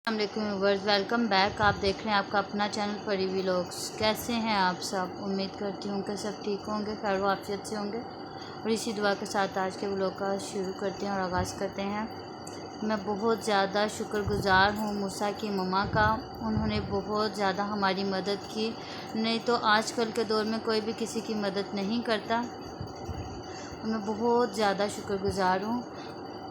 السلام علیکم viewers, welcome back. آپ دیکھ رہے ہیں آپ کا اپنا چینل پری ولاگس۔ کیسے ہیں آپ سب؟ امید کرتی ہوں کہ سب ٹھیک ہوں گے، خیر و عافیت سے ہوں گے، اور اسی دعا کے ساتھ آج کے ولاگ کا شروع کرتے ہیں اور آغاز کرتے ہیں۔ میں بہت زیادہ شکر گزار ہوں موسیٰ کی مما کا، انہوں نے بہت زیادہ ہماری مدد کی، نہیں تو آج کل کے دور میں کوئی بھی کسی کی مدد نہیں کرتا۔ میں بہت زیادہ شکر گزار ہوں،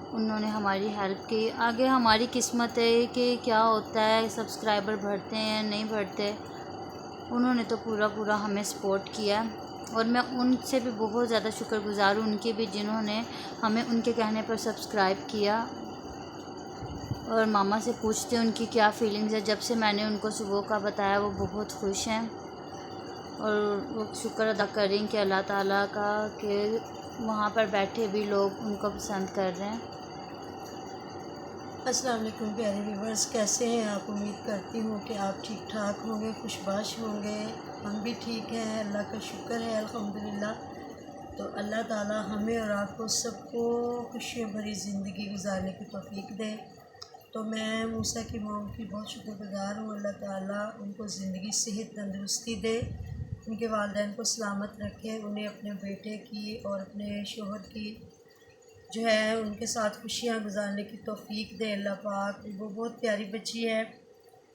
انہوں نے ہماری ہیلپ کی۔ آگے ہماری قسمت ہے کہ کیا ہوتا ہے، سبسکرائبر بڑھتے ہیں نہیں بڑھتے، انہوں نے تو پورا ہمیں سپورٹ کیا، اور میں ان سے بھی بہت زیادہ شکر گزار ہوں، ان کی بھی، جنہوں نے ہمیں ان کے کہنے پر سبسکرائب کیا۔ اور ماما سے پوچھتے ہیں ان کی کیا فیلنگز ہے۔ جب سے میں نے ان کو صبح کا بتایا وہ بہت خوش ہیں، اور وہ شکر ادا کریں کہ اللہ تعالیٰ کا کہ وہاں پر بیٹھے بھی لوگ ان کو پسند کر رہے ہیں۔ السلام علیکم پیارے ویورز، کیسے ہیں آپ؟ امید کرتی ہوں کہ آپ ٹھیک ٹھاک ہوں گے، خوش باش ہوں گے۔ ہم بھی ٹھیک ہیں، اللہ کا شکر ہے، الحمدللہ۔ تو اللہ تعالیٰ ہمیں اور آپ کو سب کو خوشیوں بھری زندگی گزارنے کی توفیق دے۔ تو میں موسیٰ کی موم کی بہت شکر گزار ہوں، اللہ تعالیٰ ان کو زندگی صحت تندرستی دے، ان کے والدین کو سلامت رکھے، انہیں اپنے بیٹے کی اور اپنے شوہر کی جو ہے ان کے ساتھ خوشیاں گزارنے کی توفیق دے اللہ پاک۔ وہ بہت پیاری بچی ہے،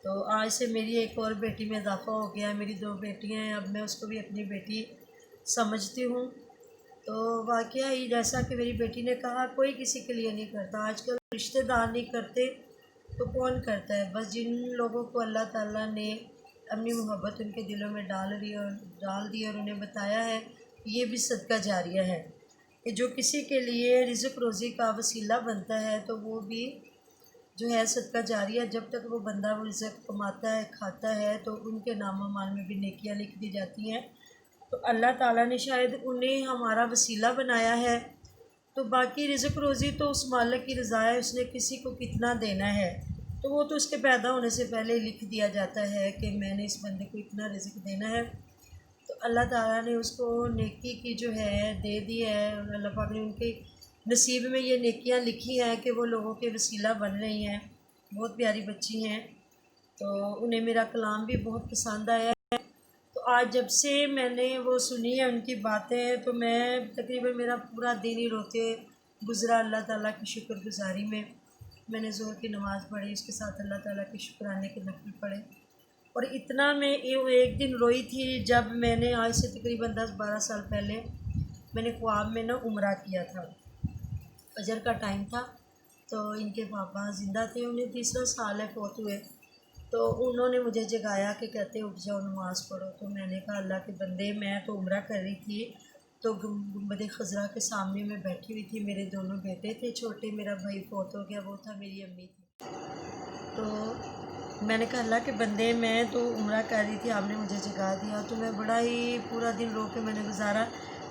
تو آج سے میری ایک اور بیٹی میں اضافہ ہو گیا ہے، میری 2 بیٹیاں ہیں، اب میں اس کو بھی اپنی بیٹی سمجھتی ہوں۔ تو واقعہ ہی جیسا کہ میری بیٹی نے کہا، کوئی کسی کے لیے نہیں کرتا، آج کل رشتہ دار نہیں کرتے تو کون کرتا ہے؟ بس جن لوگوں کو اللہ تعالیٰ نے اپنی محبت ان کے دلوں میں ڈال دی اور انہیں بتایا ہے یہ بھی صدقہ جاریہ ہے، کہ جو کسی کے لیے رزق روزی کا وسیلہ بنتا ہے تو وہ بھی جو ہے صدقہ جاریہ، جب تک وہ بندہ وہ رزق کماتا ہے کھاتا ہے تو ان کے نام و مال میں بھی نیکیاں لکھ دی جاتی ہیں۔ تو اللہ تعالیٰ نے شاید انہیں ہمارا وسیلہ بنایا ہے، تو باقی رزق روزی تو اس مالک کی رضا ہے، اس نے کسی کو کتنا دینا ہے تو وہ تو اس کے پیدا ہونے سے پہلے ہی لکھ دیا جاتا ہے کہ میں نے اس بندے کو اتنا رزق دینا ہے۔ تو اللہ تعالیٰ نے اس کو نیکی کی جو ہے دے دی ہے، اللہ پاک نے ان کے نصیب میں یہ نیکیاں لکھی ہیں کہ وہ لوگوں کے وسیلہ بن رہی ہیں۔ بہت پیاری بچی ہیں، تو انہیں میرا کلام بھی بہت پسند آیا ہے۔ تو آج جب سے میں نے وہ سنی ہے ان کی باتیں، تو میں تقریباً میرا پورا دن ہی روتے گزرا اللہ تعالیٰ کی شکر گزاری میں نے ظہر کی نماز پڑھی، اس کے ساتھ اللہ تعالیٰ کے شکرانے کے نفل پڑھے، اور اتنا میں ایک دن روئی تھی جب میں نے آج سے تقریباً 10-12 سال پہلے میں نے خواب میں عمرہ کیا تھا۔ فجر کا ٹائم تھا، تو ان کے پاپا زندہ تھے، انہیں 3را سال ہے فوت ہوئے، تو انہوں نے مجھے جگایا کہ کہتے اٹھ جاؤ نماز پڑھو۔ تو میں نے کہا اللہ کے بندے، میں تو عمرہ کر رہی تھی، تو گنبد خضرا کے سامنے میں بیٹھی ہوئی تھی، میرے 2 بیٹے تھے چھوٹے، میرا بھائی فوت ہو گیا، وہ تھا، میری امی تھی۔ تو میں نے کہا اللہ کے بندے، میں تو عمرہ کر رہی تھی، آپ نے مجھے جگا دیا، تو میں بڑا ہی پورا دن رو کے میں نے گزارا۔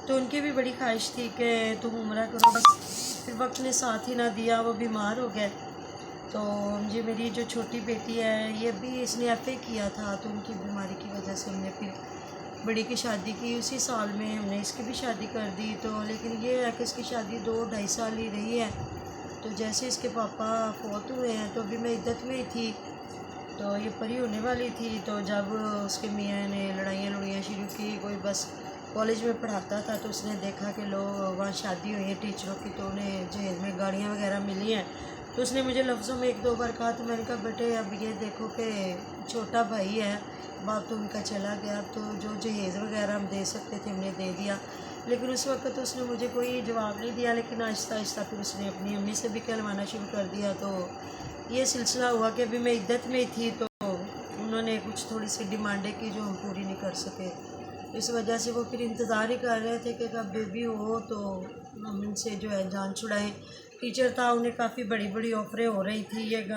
تو ان کی بھی بڑی خواہش تھی کہ تم عمرہ کرو، بس پھر وقت نے ساتھ ہی نہ دیا، وہ بیمار ہو گئے۔ تو یہ میری جو چھوٹی بیٹی ہے، یہ بھی اس نے FA کیا تھا، تو ان کی بیماری کی وجہ سے ہم نے پھر بڑی کی شادی کی، اسی سال میں ہم نے اس کی بھی شادی کر دی۔ تو لیکن یہ ہے کہ اس کی شادی 2-2.5 سال ہی رہی ہے، تو جیسے اس کے پاپا فوت ہوئے ہیں تو ابھی میں عدت میں ہی تھی، تو یہ پری ہونے والی تھی، تو جب اس کے میاں نے لڑائیاں شروع کی، کوئی بس کالج میں پڑھاتا تھا، تو اس نے دیکھا کہ لوگ وہاں شادی ہوئی ہے ٹیچروں کی، تو انہیں جہیز میں گاڑیاں وغیرہ ملی ہیں، تو اس نے مجھے لفظوں میں 1-2 بار کہا، تو میں نے کہا بیٹے اب یہ دیکھو کہ چھوٹا بھائی ہے، باپ تو ان کا چلا گیا، تو جو جہیز وغیرہ ہم دے سکتے تھے ہم نے دے دیا۔ لیکن اس وقت اس نے مجھے کوئی جواب نہیں دیا، لیکن آہستہ آہستہ پھر اس نے اپنی امی سے بھی کہلوانا شروع کر دیا۔ تو یہ سلسلہ ہوا کہ ابھی میں عدت میں ہی تھی، تو انہوں نے کچھ تھوڑی سی ڈیمانڈیں کی جو ہم پوری نہیں کر سکے، اس وجہ سے وہ پھر انتظار ہی کر رہے تھے کہ کب بیبی ہو تو ہم ان سے جو ہے جان چھڑائیں۔ ٹیچر تھا، انہیں کافی بڑی آفریں ہو رہی تھی، یہ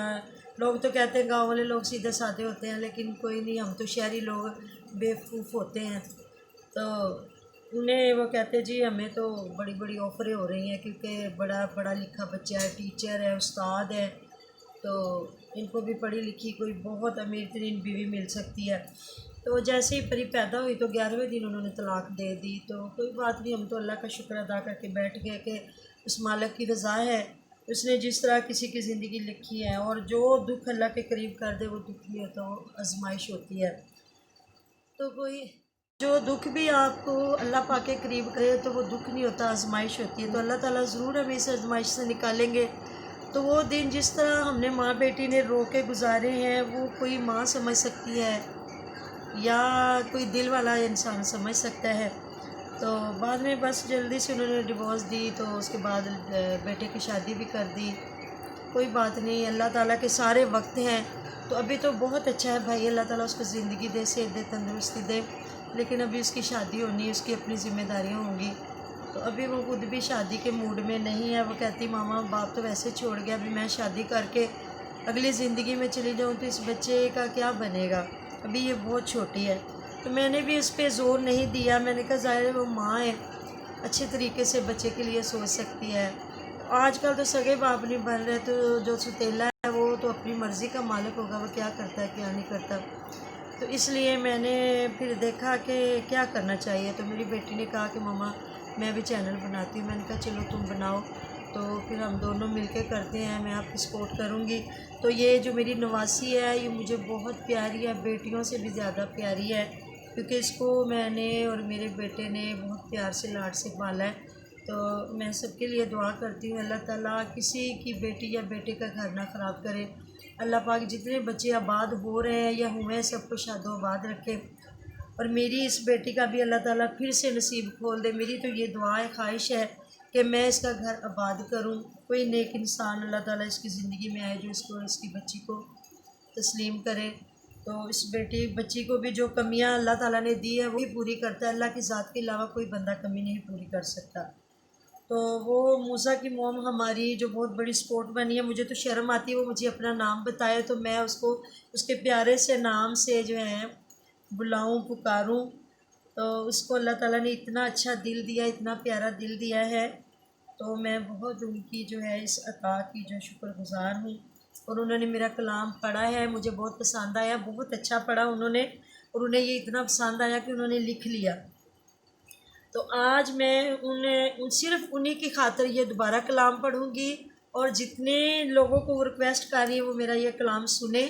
لوگ تو کہتے ہیں گاؤں والے لوگ سیدھے سادے ہوتے ہیں، لیکن کوئی نہیں، ہم تو شہری لوگ بیوقوف ہوتے ہیں، تو انہیں وہ کہتے جی ہمیں تو بڑی آفریں ہو رہی ہیں، کیونکہ بڑا پڑھا لکھا بچہ ہے، ٹیچر ہے، استاد ہے، تو ان کو بھی پڑھی لکھی کوئی بہت امیر ترین بیوی مل سکتی ہے۔ تو جیسے ہی پری پیدا ہوئی تو 11ویں دن انہوں نے طلاق دے دی، تو کوئی بات نہیں، ہم تو اللہ کا شکر ادا کر کے بیٹھ گئے کہ اس مالک کی رضا ہے اس نے جس طرح کسی کی زندگی لکھی ہے، اور جو دکھ اللہ کے قریب کر دے وہ دکھ نہیں ہوتا، وہ آزمائش ہوتی ہے۔ تو کوئی جو دکھ بھی آپ کو اللہ پاک کے قریب کرے تو وہ دکھ نہیں ہوتا، آزمائش ہوتی ہے۔ تو اللہ تعالیٰ ضرور ہمیں اس آزمائش سے نکالیں گے۔ تو وہ دن جس طرح ہم نے ماں بیٹی نے رو کے گزارے ہیں، وہ کوئی ماں سمجھ سکتی ہے یا کوئی دل والا انسان سمجھ سکتا ہے۔ تو بعد میں بس جلدی سے انہوں نے ڈیورس دی، تو اس کے بعد بیٹے کی شادی بھی کر دی۔ کوئی بات نہیں، اللہ تعالیٰ کے سارے وقت ہیں۔ تو ابھی تو بہت اچھا ہے بھائی، اللہ تعالیٰ اس کو زندگی دے، صحت دے، تندرستی دے، لیکن ابھی اس کی شادی ہونی ہے، اس کی اپنی ذمہ داریاں ہوں گی۔ تو ابھی وہ خود بھی شادی کے موڈ میں نہیں ہے۔ وہ کہتی ماما باپ تو ویسے چھوڑ گیا، ابھی میں شادی کر کے اگلی زندگی میں چلی جاؤں تو اس بچے کا کیا بنے گا، ابھی یہ بہت چھوٹی ہے۔ تو میں نے بھی اس پہ زور نہیں دیا، میں نے کہا ظاہر ہے وہ ماں ہے، اچھے طریقے سے بچے کے لیے سوچ سکتی ہے۔ آج کل تو سگے باپ نہیں بن رہے، تو جو ستیلا ہے وہ تو اپنی مرضی کا مالک ہوگا، وہ کیا کرتا ہے کیا نہیں کرتا۔ تو اس لیے میں نے پھر دیکھا کہ کیا کرنا چاہیے، تو میری بیٹی نے کہا کہ ماما میں بھی چینل بناتی ہوں۔ میں نے کہا چلو تم بناؤ، تو پھر ہم دونوں مل کے کرتے ہیں، میں آپ کی سپورٹ کروں گی۔ تو یہ جو میری نواسی ہے یہ مجھے بہت پیاری ہے، بیٹیوں سے بھی زیادہ پیاری ہے، کیونکہ اس کو میں نے اور میرے بیٹے نے بہت پیار سے لاڈ سے پالا ہے۔ تو میں سب کے لیے دعا کرتی ہوں اللہ تعالیٰ کسی کی بیٹی یا بیٹے کا گھر نہ خراب کرے۔ اللہ پاک جتنے بچے آباد ہو رہے ہیں یا ہوئے ہیں سب کو شاد و آباد رکھے، اور میری اس بیٹی کا بھی اللہ تعالیٰ پھر سے نصیب کھول دے۔ میری تو یہ دعا ہے، خواہش ہے کہ میں اس کا گھر آباد کروں، کوئی نیک انسان اللہ تعالیٰ اس کی زندگی میں آئے جو اس کو اس کی بچی کو تسلیم کرے۔ تو اس بچی کو بھی جو کمیاں اللہ تعالیٰ نے دی ہے وہی پوری کرتا ہے، اللہ کی ذات کے علاوہ کوئی بندہ کمی نہیں پوری کر سکتا۔ تو وہ موسیٰ کی موم ہماری جو بہت بڑی سپورٹ بنی ہے، مجھے تو شرم آتی ہے وہ مجھے اپنا نام بتائے تو میں اس کو اس کے پیارے سے نام سے جو ہے بلاؤں، پکاروں۔ تو اس کو اللہ تعالیٰ نے اتنا اچھا دل دیا، اتنا پیارا دل دیا ہے، تو میں بہت ان کی جو ہے اس عطا کی جو شکر گزار ہوں۔ اور انہوں نے میرا کلام پڑھا ہے، مجھے بہت پسند آیا، بہت اچھا پڑھا انہوں نے، اور انہیں یہ اتنا پسند آیا کہ انہوں نے لکھ لیا۔ تو آج میں صرف انہی کی خاطر یہ دوبارہ کلام پڑھوں گی، اور جتنے لوگوں کو وہ ریکویسٹ کر رہی ہیں وہ میرا یہ کلام سنیں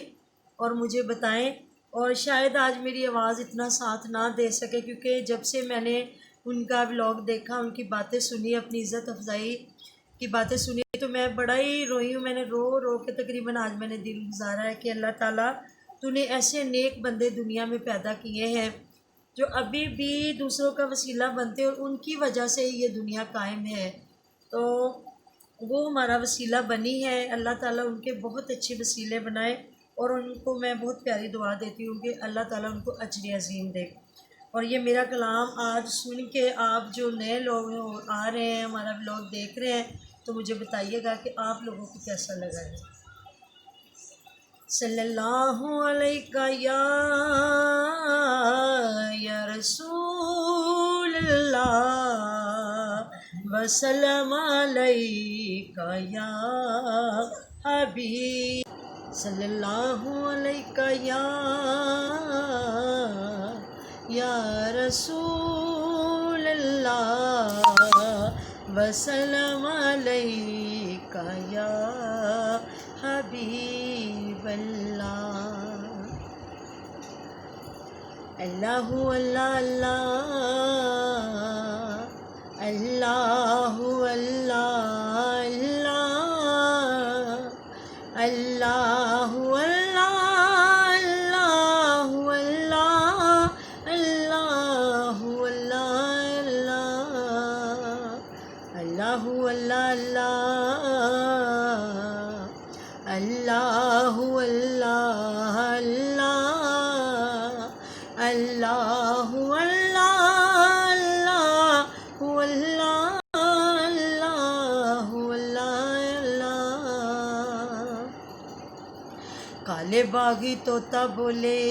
اور مجھے بتائیں۔ اور شاید آج میری آواز اتنا ساتھ نہ دے سکے، کیونکہ جب سے میں نے ان کا ولاگ دیکھا، ان کی باتیں سنی، اپنی عزت افزائی کی باتیں سنی، تو میں بڑا ہی روئی ہوں۔ میں نے رو رو کے تقریباً آج میں نے دل گزارا ہے کہ اللہ تعالیٰ تو نے ایسے نیک بندے دنیا میں پیدا کیے ہیں جو ابھی بھی دوسروں کا وسیلہ بنتے ہیں، اور ان کی وجہ سے ہی یہ دنیا قائم ہے۔ تو وہ ہمارا وسیلہ بنی ہے، اللہ تعالیٰ ان کے بہت اچھے وسیلے بنائے، اور ان کو میں بہت پیاری دعا دیتی ہوں کہ اللہ تعالیٰ ان کو اجر عظیم دے۔ اور یہ میرا کلام آج سن کے آپ جو نئے لوگ آ رہے ہیں، ہمارا ولاگ دیکھ رہے ہیں، تو مجھے بتائیے گا کہ آپ لوگوں کو کیسا لگا ہے۔ صلی اللہ علیہ یا رسول اللہ، وسلم علیکہ یا حبیب، صلی اللہ علیہ یا رسول اللہ، وسلم علیکہ یا حبیب اللہ۔ اللہ اللہ اللہ، اللہ اللہ اللہ، اللہ اللہ اللہ اللہ، اللہ اللہ۔ کالے باغی طوطا بولے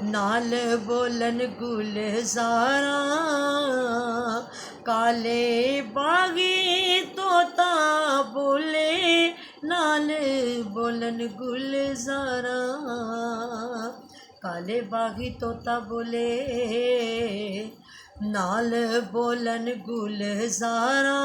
نال بولن گلزاراں، کالے باغی طوطا بولے نال بولن گلزاراں، کالے باغی طوطا بولے نال بولن گلزاراں،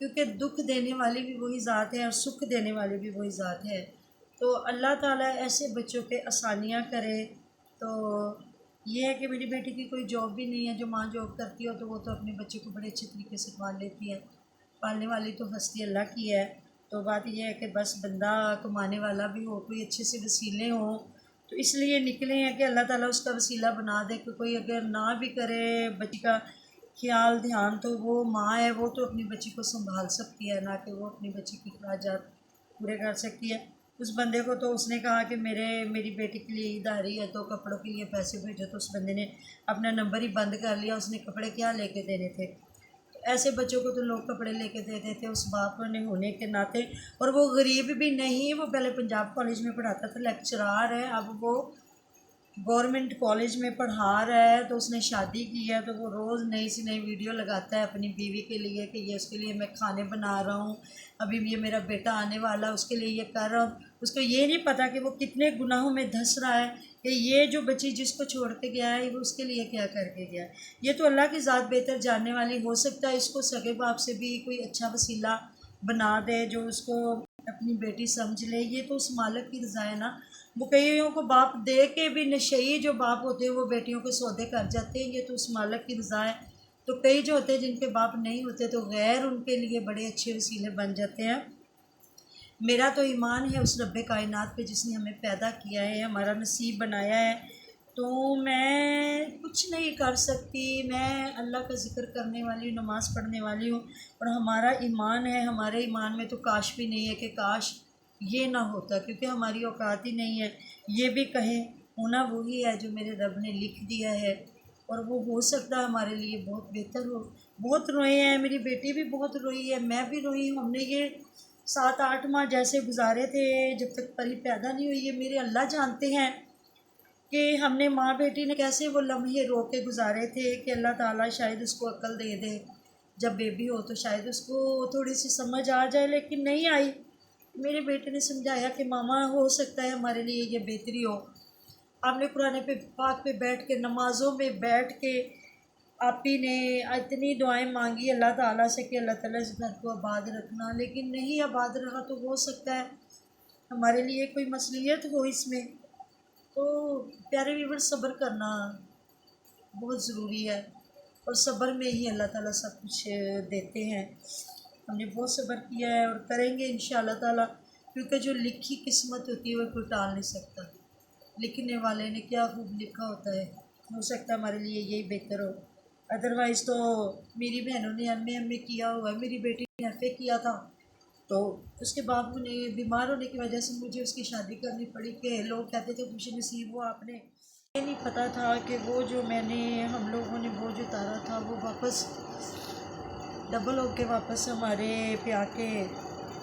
کیونکہ دکھ دینے والی بھی وہی ذات ہے اور سکھ دینے والی بھی وہی ذات ہے۔ تو اللہ تعالیٰ ایسے بچوں پہ آسانیاں کرے۔ تو یہ ہے کہ میری بیٹی کی کوئی جاب بھی نہیں ہے، جو ماں جاب کرتی ہو تو وہ تو اپنے بچے کو بڑے اچھے طریقے سے پال لیتی ہے، پالنے والی تو ہستی اللہ کی ہے۔ تو بات یہ ہے کہ بس بندہ کمانے والا بھی ہو، کوئی اچھے سے وسیلے ہوں، تو اس لیے نکلے ہیں کہ اللہ تعالیٰ اس کا وسیلہ بنا دے کہ کوئی اگر نہ بھی کرے بچی کا خیال دھیان، تو وہ ماں ہے، وہ تو اپنی بچی کو سنبھال سکتی ہے، نہ کہ وہ اپنی بچی کی اخراجات پورے کر سکتی ہے۔ اس بندے کو تو اس نے کہا کہ میری بیٹی کے لیے عید آ رہی ہے تو کپڑوں کے لیے پیسے بھیجو، تو اس بندے نے اپنا نمبر ہی بند کر لیا، اس نے کپڑے کیا لے کے دینے تھے۔ ایسے بچوں کو تو لوگ کپڑے لے کے دے دیتے اس باپ نے ہونے کے ناطے، اور وہ غریب بھی نہیں، وہ پہلے پنجاب کالج میں پڑھاتا تھا، لیکچرار ہے، اب وہ گورنمنٹ کالج میں پڑھا رہا ہے۔ تو اس نے شادی کی ہے تو وہ روز نئی سی نئی ویڈیو لگاتا ہے اپنی بیوی کے لیے کہ یہ اس کے لیے میں کھانے بنا رہا ہوں، ابھی یہ میرا بیٹا آنے والا ہے اس کے لیے یہ کر رہا ہوں۔ اس کو یہ نہیں پتہ کہ وہ کتنے گناہوں میں دھس رہا ہے، کہ یہ جو بچی جس کو چھوڑ کے گیا ہے وہ اس کے لیے کیا کر کے گیا ہے۔ یہ تو اللہ کی ذات بہتر جاننے والی، ہو سکتا ہے اس کو سگے باپ سے بھی کوئی اچھا وسیلہ بنا دے جو اس کو اپنی بیٹی سمجھ لے، یہ تو اس مالک کی رضا ہے نا۔ وہ کئیوں کو باپ دے کے بھی نشئی جو باپ ہوتے ہیں وہ بیٹیوں کے سودے کر جاتے ہیں، یہ تو اس مالک کی رضا ہے۔ تو کئی جو ہوتے ہیں جن کے باپ نہیں ہوتے تو غیر ان کے لیے بڑے اچھے وسیلے بن جاتے ہیں۔ میرا تو ایمان ہے اس رب کائنات پہ جس نے ہمیں پیدا کیا ہے، ہمارا نصیب بنایا ہے، تو میں کچھ نہیں کر سکتی، میں اللہ کا ذکر کرنے والی، نماز پڑھنے والی ہوں، اور ہمارا ایمان ہے، ہمارے ایمان میں تو کاش بھی نہیں ہے کہ کاش یہ نہ ہوتا، کیونکہ ہماری اوقات ہی نہیں ہے۔ یہ بھی کہیں ہونا وہی ہے جو میرے رب نے لکھ دیا ہے، اور وہ ہو سکتا ہے ہمارے لیے بہت بہتر ہو۔ بہت روئے ہیں، میری بیٹی بھی بہت روئی ہے، میں بھی روئی ہوں۔ ہم نے یہ 7-8 ماہ جیسے گزارے تھے جب تک پری پیدا نہیں ہوئی ہے، میرے اللہ جانتے ہیں کہ ہم نے ماں بیٹی نے کیسے وہ لمحے رو کے گزارے تھے کہ اللہ تعالیٰ شاید اس کو عقل دے دے، جب بیبی ہو تو شاید اس کو تھوڑی سی سمجھ آ جائے، لیکن نہیں آئی۔ میرے بیٹے نے سمجھایا کہ ماما ہو سکتا ہے ہمارے لیے یہ بہتری ہو۔ آپ نے قرآن پاک پہ بیٹھ کے، نمازوں میں بیٹھ کے آپ ہی نے اتنی دعائیں مانگی اللہ تعالیٰ سے کہ اللہ تعالیٰ اس گھر کو آباد رکھنا، لیکن نہیں آباد رہا، تو ہو سکتا ہے ہمارے لیے کوئی مصلحت ہو اس میں۔ تو پیارے ویور، صبر کرنا بہت ضروری ہے، اور صبر میں ہی اللہ تعالیٰ سب کچھ دیتے ہیں۔ ہم نے بہت صبر کیا ہے اور کریں گے انشاءاللہ تعالیٰ، کیونکہ جو لکھی قسمت ہوتی ہے وہ کوئی ٹال نہیں سکتا۔ لکھنے والے نے کیا خوب لکھا ہوتا ہے، ہو سکتا ہے ہمارے لیے یہی بہتر ہو۔ ادروائز تو میری بہنوں نے ایم اے کیا ہوا ہے، میری بیٹی نے ایف اے کیا تھا، تو اس کے باپ نے بیمار ہونے کی وجہ سے مجھے اس کی شادی کرنی پڑی، کہ لوگ کہتے تھے خوش نصیب ہوا آپ نے۔ یہ نہیں پتہ تھا کہ وہ جو ہم لوگوں نے بوجھ اتارا تھا وہ واپس ڈبل ہو کے واپس ہمارے پہ آ کے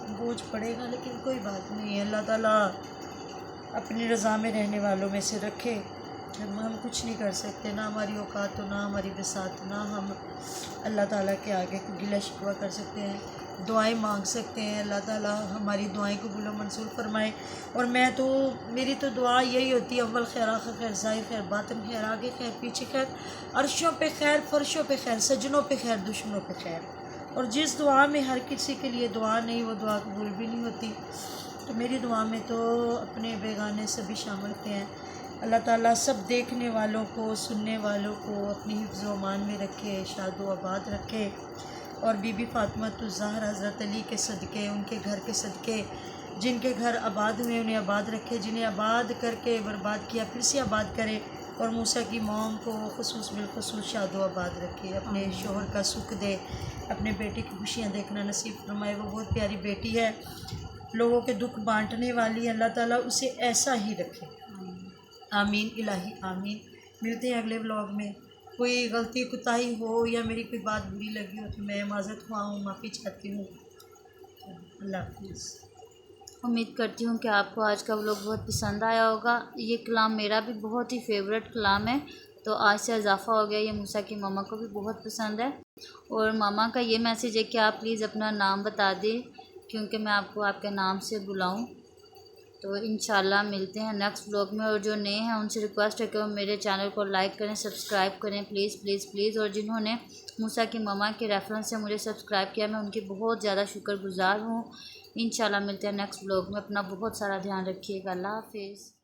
بوجھ پڑے گا، لیکن کوئی بات نہیں ہے، اللہ تعالیٰ اپنی رضا میں رہنے والوں میں سے رکھے۔ ہم کچھ نہیں کر سکتے، نہ ہماری اوقات ہو، نہ ہماری بساط، نہ ہم اللہ تعالیٰ کے آگے کوئی گلہ شکوہ کر سکتے ہیں، دعائیں مانگ سکتے ہیں۔ اللہ تعالیٰ ہماری دعائیں قبول و منظور فرمائے۔ اور میری تو دعا یہی ہوتی ہے، اول خیر، آخر خیر، ظاہر خیر، باطن خیر، آگے خیر، پیچھے خیر، عرشوں پہ خیر، فرشوں پہ خیر، سجنوں پہ خیر، دشمنوں پہ خیر۔ اور جس دعا میں ہر کسی کے لیے دعا نہیں، وہ دعا قبول بھی نہیں ہوتی۔ تو میری دعا میں تو اپنے بیگانے سبھی شامل ہیں۔ اللہ تعالیٰ سب دیکھنے والوں کو، سننے والوں کو اپنی حفظ و امان میں رکھے، شاد و آباد رکھے، اور بی بی فاطمہ الزہرا حضرت علی کے صدقے، ان کے گھر کے صدقے، جن کے گھر آباد ہوئے انہیں آباد رکھے، جنہیں آباد کر کے برباد کیا پھر سے آباد کرے، اور موسیٰ کی موم کو بالخصوص شاد و آباد رکھے، اپنے شوہر کا سکھ دے، اپنے بیٹے کی خوشیاں دیکھنا نصیب فرمائے۔ وہ بہت پیاری بیٹی ہے، لوگوں کے دکھ بانٹنے والی، اللہ تعالیٰ اسے ایسا ہی رکھے۔ آمین الہی آمین۔ ملتے ہیں اگلے ولاگ میں۔ کوئی غلطی کوتاہی ہو یا میری کوئی بات بری لگی ہو تو میں معذرت خواہ ہوں، معافی چاہتی ہوں۔ اللہ حافظ۔ امید کرتی ہوں کہ آپ کو آج کا ولاگ بہت پسند آیا ہوگا۔ یہ کلام میرا بھی بہت ہی فیوریٹ کلام ہے، تو آج سے اضافہ ہو گیا، یہ موسیٰ کی ماما کو بھی بہت پسند ہے، اور ماما کا یہ میسیج ہے کہ آپ پلیز اپنا نام بتا دیں، کیونکہ میں آپ کو آپ کے نام سے بلاؤں۔ تو انشاءاللہ ملتے ہیں نیکسٹ بلاگ میں، اور جو نئے ہیں ان سے ریکویسٹ ہے کہ وہ میرے چینل کو لائک کریں، سبسکرائب کریں پلیز پلیز پلیز، اور جنہوں نے موسیٰ کی مما کے ریفرنس سے مجھے سبسکرائب کیا میں ان کی بہت زیادہ شکر گزار ہوں۔ انشاءاللہ ملتے ہیں نیکسٹ بلاگ میں، اپنا بہت سارا دھیان رکھیے گا، اللہ حافظ۔